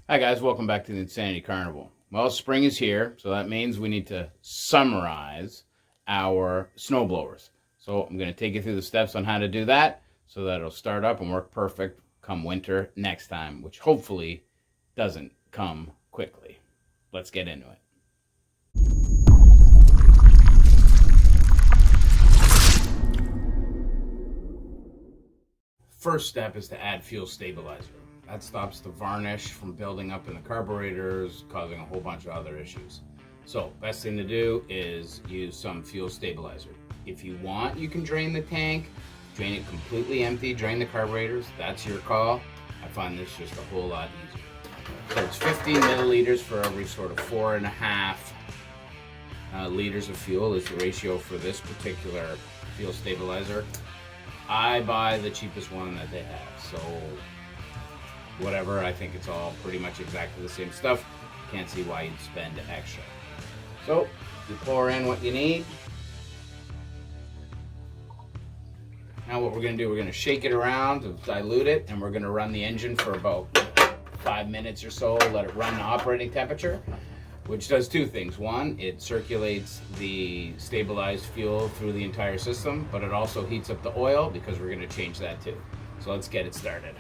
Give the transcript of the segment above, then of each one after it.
Hi guys, welcome back to the Insanity Carnival. Well, spring is here, so that means we need to summarize our snowblowers. So I'm going to take you through the steps on how to do that so that it'll start up and work perfect come winter next time, which hopefully doesn't come quickly. Let's get into it. First step is to add fuel stabilizer. That stops the varnish from building up in the carburetors, causing a whole bunch of other issues. So, best thing to do is use some fuel stabilizer. If you want, you can drain the tank, drain it completely empty, drain the carburetors. That's your call. I find this just a whole lot easier. So it's 15 milliliters for every sort of 4.5 liters of fuel is the ratio for this particular fuel stabilizer. I buy the cheapest one that they have, so whatever, I think it's all pretty much exactly the same stuff. Can't see why you'd spend extra. So, you pour in what you need. Now what we're going to do, we're going to shake it around to dilute it, and we're going to run the engine for about 5 minutes or so, let it run to operating temperature, which does two things. One, it circulates the stabilized fuel through the entire system, but it also heats up the oil because we're going to change that too. So let's get it started.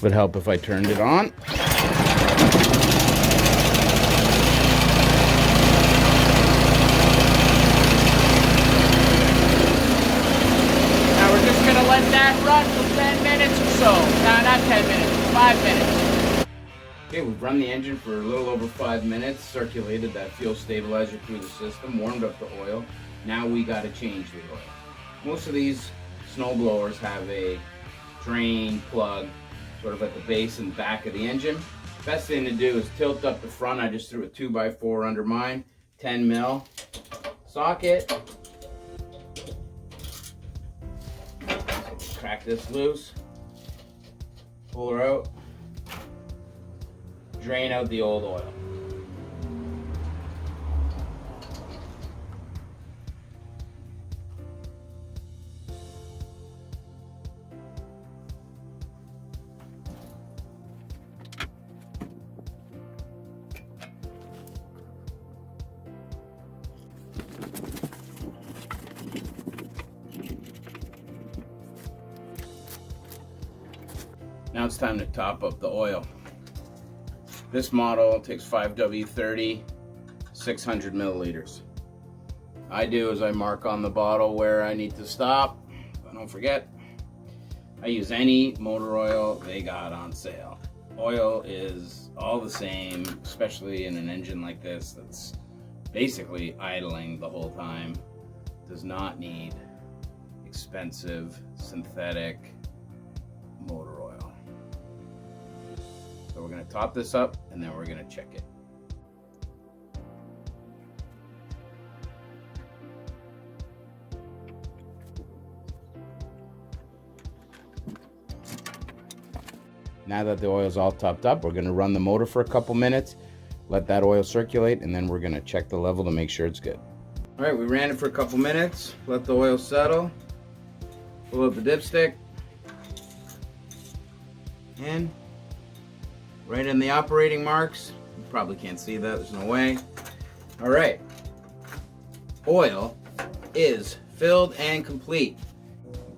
Would help if I turned it on. Now we're just gonna let that run for 10 minutes or so. No, not 10 minutes, 5 minutes. Okay, we've run the engine for a little over 5 minutes, circulated that fuel stabilizer through the system, warmed up the oil. Now we gotta change the oil. Most of these snow blowers have a drain plug sort of at the base and back of the engine. Best thing to do is tilt up the front. I just threw a 2x4 under mine, 10 mil socket. So crack this loose, pull her out, drain out the old oil. Now it's time to top up the oil. This model takes 5W30, 600 milliliters. I do is I mark on the bottle where I need to stop, but don't forget, I use any motor oil they got on sale. Oil is all the same, especially in an engine like this that's basically idling the whole time. Does not need expensive synthetic motor oil. So we're going to top this up and then we're going to check it. Now that the oil is all topped up, we're going to run the motor for a couple minutes, let that oil circulate, and then we're going to check the level to make sure it's good. All right, we ran it for a couple minutes, let the oil settle, pull out the dipstick, and right in the operating marks. You probably can't see that, there's no way. All right, oil is filled and complete.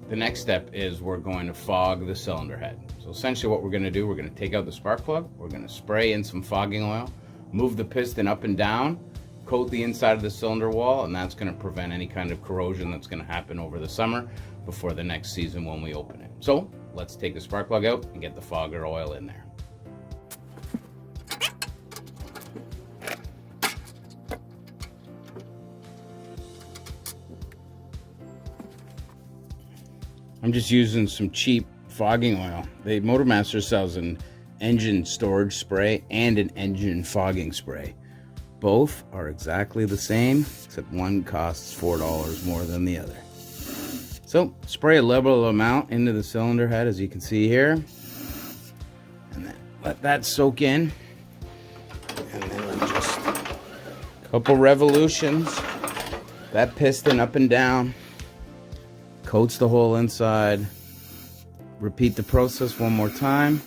The next step is we're going to fog the cylinder head. So essentially what we're going to do, we're going to take out the spark plug, we're going to spray in some fogging oil, move the piston up and down, coat the inside of the cylinder wall, and that's going to prevent any kind of corrosion that's going to happen over the summer before the next season when we open it. So let's take the spark plug out and get the fogger oil in there. I'm just using some cheap fogging oil. Motormaster sells an engine storage spray and an engine fogging spray. Both are exactly the same, except one costs $4 more than the other. So spray a liberal amount into the cylinder head, as you can see here, and then let that soak in, and then just Couple revolutions. That piston up and down. Coats the whole inside. Repeat the process one more time.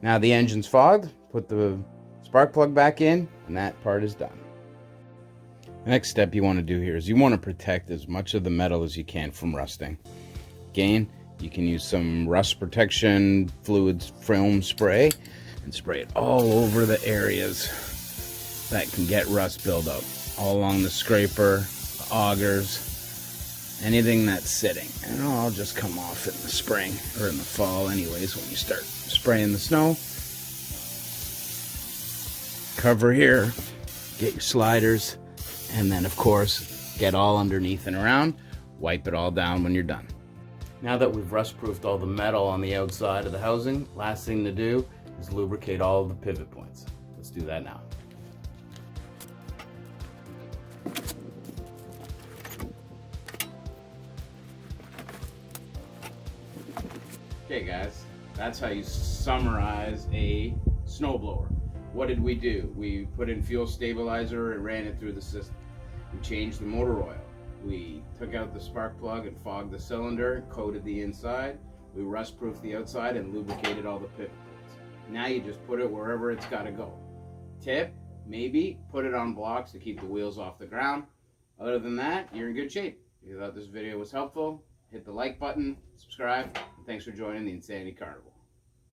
Now the engine's fogged. Put the spark plug back in, and that part is done. The next step you want to do here is you want to protect as much of the metal as you can from rusting. Again, you can use some rust protection fluids film spray and spray it all over the areas that can get rust buildup. All along the scraper, the augers, anything that's sitting. And it'll all just come off in the spring or in the fall anyways when you start spraying the snow. Cover here, get your sliders, and then of course get all underneath and around. Wipe it all down when you're done. Now that we've rust proofed all the metal on the outside of the housing, last thing to do is lubricate all of the pivot points. Let's do that now. Okay guys, that's how you summarize a snowblower. What did we do? We put in fuel stabilizer and ran it through the system. We changed the motor oil. We took out the spark plug and fogged the cylinder, coated the inside. We rust proofed the outside and lubricated all the pivot points. Now you just put it wherever it's got to go. Tip, maybe put it on blocks to keep the wheels off the ground. Other than that, you're in good shape. If you thought this video was helpful, hit the like button, subscribe, and thanks for joining the Insanity Carnival.